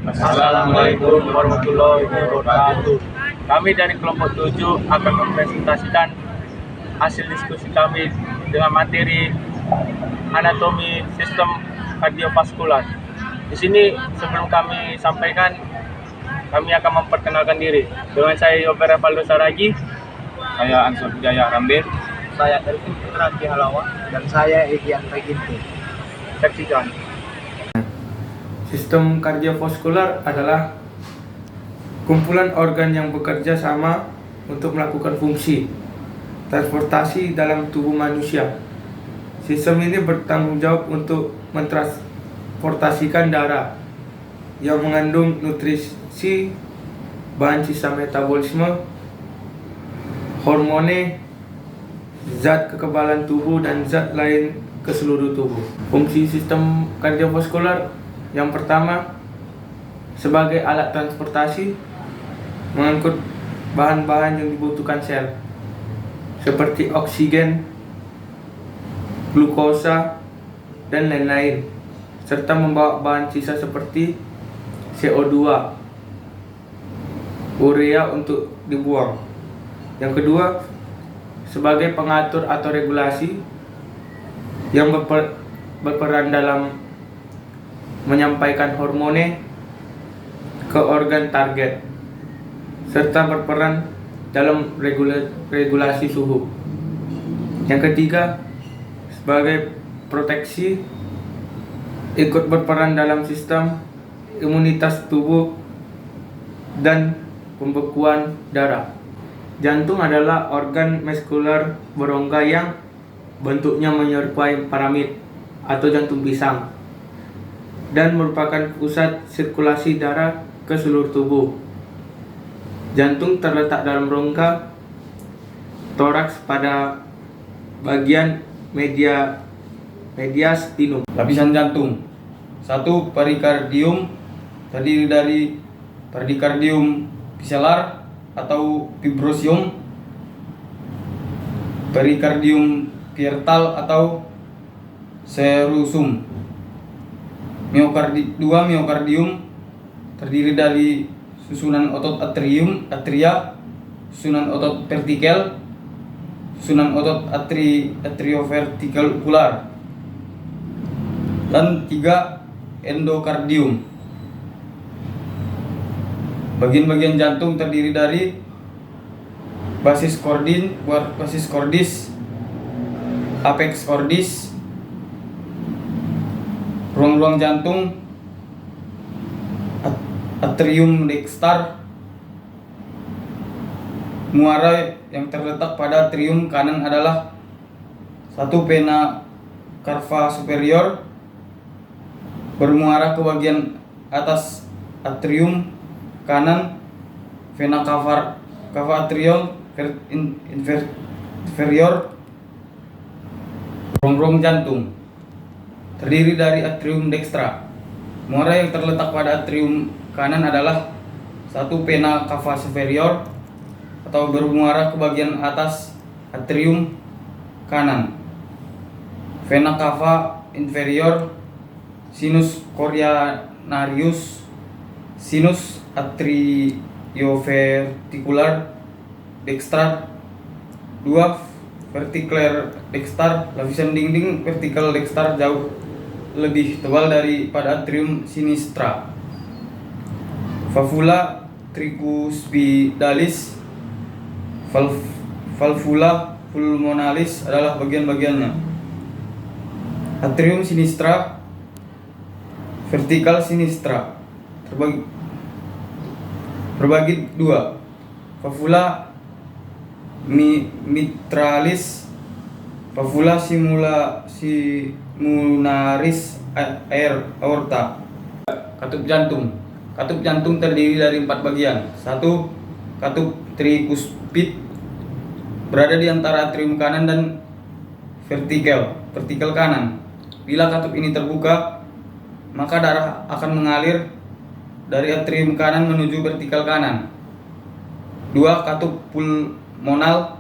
Assalamualaikum warahmatullahi wabarakatuh. Kami dari kelompok 7 akan mempresentasikan hasil diskusi kami dengan materi anatomi sistem kardiovaskular. Di sini sebelum kami sampaikan, kami akan memperkenalkan diri. Dengan saya Yofer Evaldo Saragi, Saya Ansur Jaya Rambir, saya Elvin Putra Halawa, dan saya Egyan Reginti. saksikan. Sistem kardiovaskular adalah kumpulan organ yang bekerja sama untuk melakukan fungsi transportasi dalam tubuh manusia. Sistem ini bertanggung jawab untuk mentransportasikan darah yang mengandung nutrisi, bahan sisa metabolisme, hormone, zat kekebalan tubuh, dan zat lain ke seluruh tubuh. Fungsi sistem kardiovaskular yang pertama, sebagai alat transportasi, mengangkut bahan-bahan yang dibutuhkan sel seperti oksigen, glukosa, dan lain-lain, serta membawa bahan sisa seperti CO2, urea untuk dibuang. Yang kedua, sebagai pengatur atau regulasi yang berperan dalam menyampaikan hormone ke organ target, serta berperan dalam regulasi suhu. Yang ketiga, sebagai proteksi, ikut berperan dalam sistem imunitas tubuh dan pembekuan darah. Jantung adalah organ muskular berongga yang bentuknya menyerupai piramid atau jantung pisang dan merupakan pusat sirkulasi darah ke seluruh tubuh. Jantung terletak dalam rongga toraks pada bagian mediastinum. lapisan jantung. 1. Perikardium, terdiri dari perikardium fiselar atau fibrosium, perikardium piertal atau serosum. 2. Miokardium, terdiri dari susunan otot atria, susunan otot vertikel, susunan otot atriovertikular. Dan 3. Endokardium. Bagian-bagian jantung terdiri dari basis cordis, apex cordis, ruang-ruang jantung, atrium dexter, muara yang terletak pada atrium kanan adalah 1. Vena cava superior, bermuara ke bagian atas atrium kanan. Vena cava atrial inferior, ruang-ruang jantung terdiri dari atrium dextra. Muara yang terletak pada atrium kanan adalah 1. Vena cava superior atau bermuara ke bagian atas atrium kanan. Vena cava inferior, sinus coronarius, sinus atriovertikular dexter. 2. Vertical dexter, lapisan dinding vertikal dexter jauh lebih tebal daripada atrium sinistra. Valvula tricuspidalis, valvula pulmonalis adalah bagian-bagiannya. Atrium sinistra, vertikal sinistra terbagi 2. Valvula mitralis, valvula simularis aorta. Katup jantung. Katup jantung terdiri dari 4 bagian. 1. Katup tricuspid, berada di antara atrium kanan dan vertikel kanan. Bila katup ini terbuka, maka darah akan mengalir dari atrium kanan menuju vertikal kanan. 2. Katup pulmonal.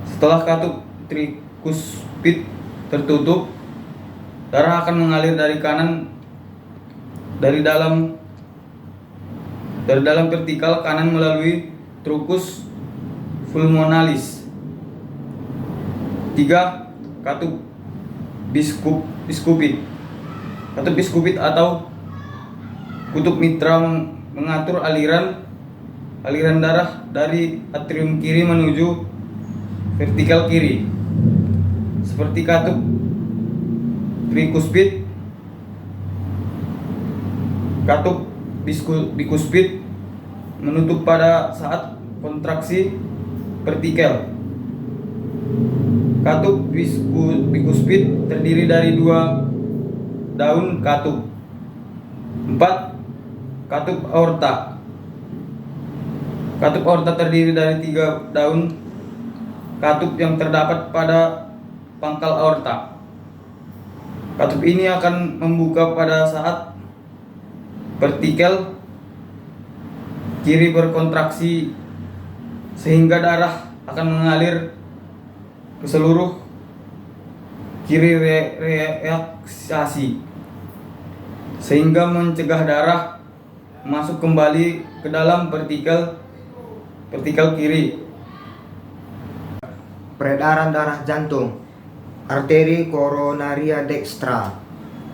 Setelah katup tricuspid tertutup, darah akan mengalir dari kanan dari dalam vertikal kanan melalui truncus pulmonalis. 3. Katup biskupit. Katup biskupit atau kutub mitra mengatur aliran darah dari atrium kiri menuju vertikal kiri, seperti katup trikuspid. Katup bikuspid menutup pada saat kontraksi vertikal. Katup bikuspid terdiri dari 2 daun katup. 4. Katup aorta. Katup aorta terdiri dari 3 daun katup yang terdapat pada pangkal aorta. Katup ini akan membuka pada saat vertikal kiri berkontraksi, sehingga darah akan mengalir ke seluruh kiri relaksasi, sehingga mencegah darah masuk kembali ke dalam vertikal kiri. Peredaran darah jantung. Arteri koronaria dextra,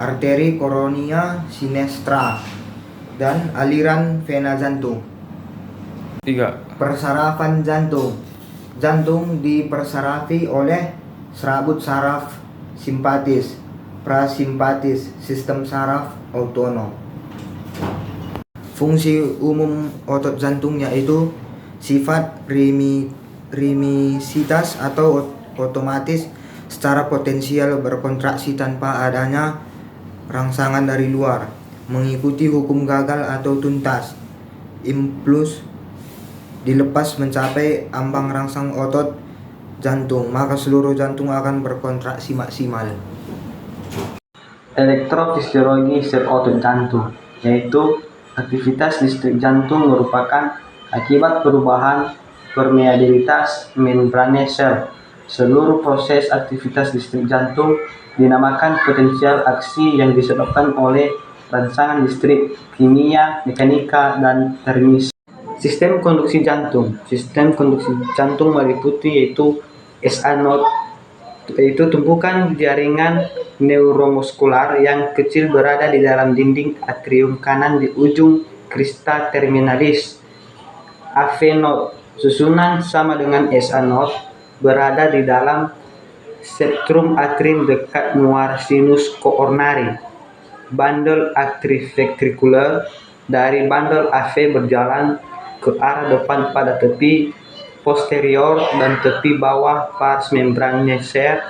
arteri koronia sinistra, dan aliran vena jantung. 3. Persarafan jantung. Jantung dipersarafi oleh serabut saraf simpatis, prasimpatis, sistem saraf autonom. Fungsi umum otot jantung yaitu sifat ritmisitas atau otomatis secara potensial berkontraksi tanpa adanya rangsangan dari luar, mengikuti hukum gagal atau tuntas. Impuls dilepas mencapai ambang rangsang otot jantung, maka seluruh jantung akan berkontraksi maksimal. Elektrofisiologi sel otot jantung, yaitu aktivitas listrik jantung merupakan akibat perubahan permeabilitas membrana sel. Seluruh proses aktivitas listrik jantung dinamakan potensial aksi yang disebabkan oleh rangsangan listrik, kimia, mekanika, dan termis. Sistem konduksi jantung. Sistem konduksi jantung meliputi yaitu SA node, yaitu tumpukan jaringan neuromuskular yang kecil berada di dalam dinding atrium kanan di ujung crista terminalis. AV node, susunan sama dengan SA node, berada di dalam septrum atrium dekat muar sinus coronari. Bandel atrioventricular, dari bandel AV berjalan ke arah depan pada tepi posterior dan tepi bawah pars membranaceae.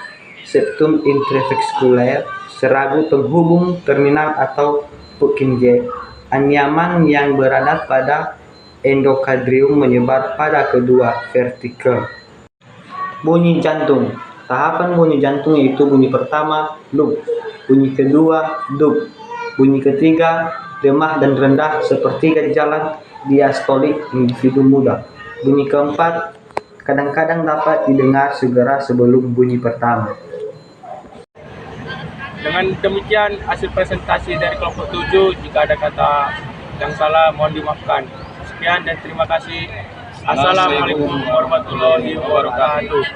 Septum intravascular, serabut penghubung terminal atau Purkinje. Anyaman yang berada pada endokardrium menyebar pada kedua vertikel. Bunyi jantung. Tahapan bunyi jantung yaitu bunyi pertama, loop. Bunyi kedua, dub. Bunyi ketiga, lemah dan rendah seperti gejala diastolik individu muda. Bunyi keempat, kadang-kadang dapat didengar segera sebelum bunyi pertama. Dengan demikian hasil presentasi dari kelompok 7. Jika ada kata yang salah mohon dimaafkan. Sekian dan terima kasih. Assalamualaikum warahmatullahi wabarakatuh.